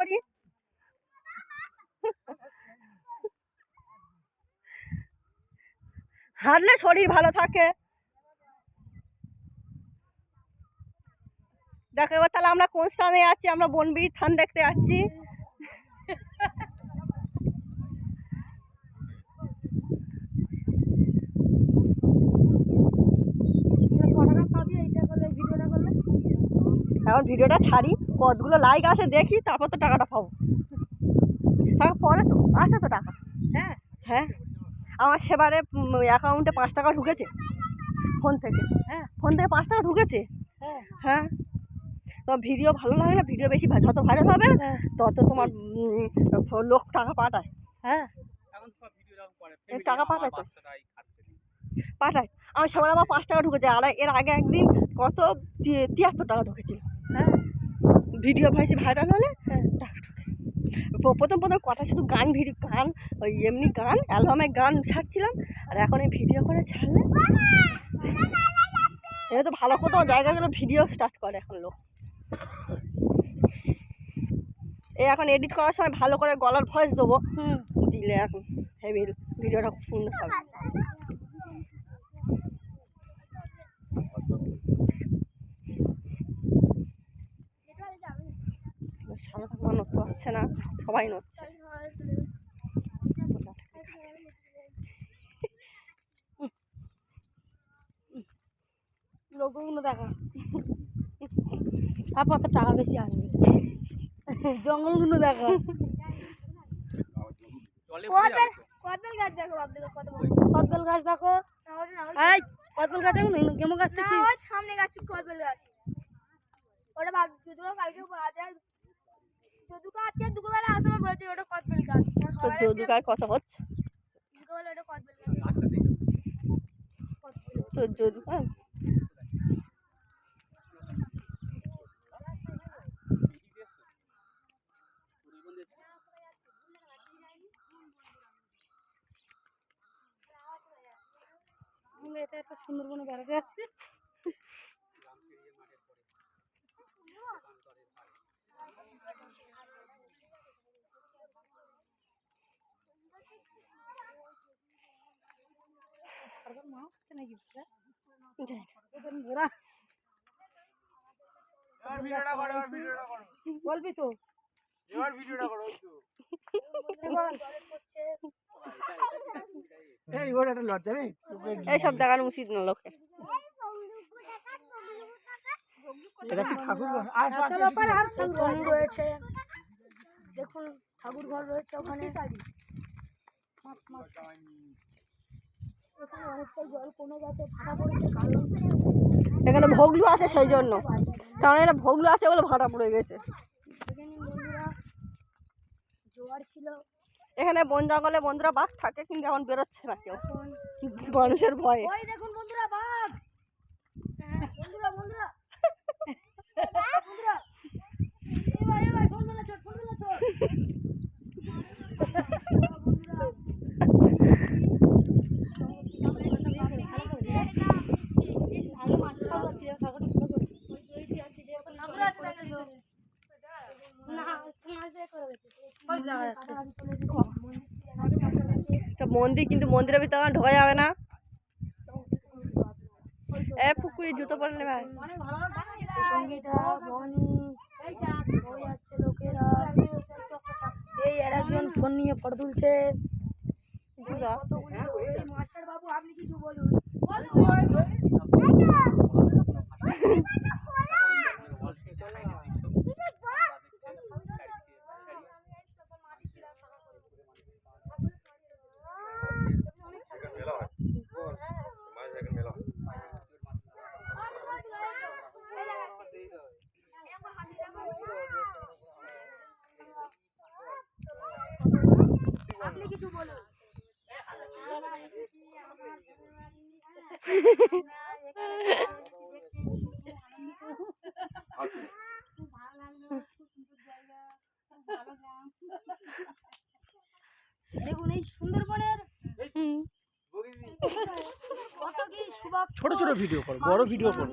করি। হাঁটলে শরীর ভালো থাকে। দেখো এবার তাহলে আমরা কোন স্থানে যাচ্ছি, আমরা বনবিড়ির থান দেখতে যাচ্ছি। এখন ভিডিওটা ছাড়ি, কতগুলো লাইক আসে দেখি, তারপর তো টাকাটা পাবো। টাকা পরে তো আসে তো টাকা। হ্যাঁ হ্যাঁ, আমার সেবারে অ্যাকাউন্টে 5 টাকা ঢুকেছে ফোন থেকে। হ্যাঁ, ফোন থেকে 5 টাকা ঢুকেছে। হ্যাঁ হ্যাঁ, তোমার ভিডিও ভালো লাগে না, ভিডিও বেশি যত ভাইরাল হবে তত তোমার লোক টাকা পাঠায়। হ্যাঁ, টাকা পাঠায় তো পাঠায়। আমার সবার আবার 5 টাকা ঢুকেছে, আর এর আগে একদিন কত 73 টাকা ঢুকেছিল। হ্যাঁ, ভিডিও বেশি ভাইরাল হলে টাকা ঢুকে। প্রথম কথা শুধু গান, ভিডিও গান, ওই এমনি গান, অ্যালবামে গান ছাড়ছিলাম, আর এখন এই ভিডিও করে ছাড়লে এটা তো ভালো কোথাও জায়গাগুলো ভিডিও স্টার্ট করে এখন লোক। এই এখন এডিট করার সময় ভালো করে গলার ভয়েস দেবো, দিলে এখন হেভি ভিডিওটা খুব সুন্দর হবে। সারা থাকবা নড়তে পারছে না, সবাই নড়ছে। লোকগুলো দেখা তারপর তো টাকা বেশি আসবে। জঙ্গলগুলো দেখা, কদবেল গাছ দেখো, কদবেল গাছ দেখো, কদবেল গাছ দেখো, কেমন গাছ দেখি সামনে গাছ, কদবেল গাছ। ওটা যদুকা কালকে বাজার, যদুকা আজকে দুপুরবেলা আসবে বলেছে ওটা কদবেল গাছ। তো যদুকার কথা হচ্ছে, দুপুরবেলা ওটা কদবেল গাছ। তো যদুকা এটা একটা সুন্দরবনে বেড়াতে যাচ্ছে। বলবি তো এইসব দেখানো উচিত না লোকে। রয়েছে দেখুন, ঠাকুর ঘর রয়েছে ওখানে। এখানে ভোগলু আছে সেই জন্য, কারণ এটা ভোগলু আছে বলে ভাড়া পড়ে গেছে। জোয়ার ছিল এখানে, বন জঙ্গলে বন্ধুরা বাঘ থাকে, কিন্তু এখন বেরোচ্ছে না কেউ মানুষের ভয়ে। দেখুন বন্ধুরা বাঘ, বন্ধুরা বন্ধুরা মন্দির, কিন্তু মন্দিরের ভিতরে ঢোকা যাবে না। এ পুকুরে জুতো পরলে ভাই। সঙ্গীতা বনি ওই আসছে লোকেরা, এই আর একজন ফোন নিয়ে ফটো তুলছে। মাস্টার বাবু আপনি কিছু বলুন। আপনি কিছু বলুন। দেখুন এই সুন্দরবনের কত কি সুবাক। ছোট ছোট ভিডিও করো, বড় ভিডিও করো।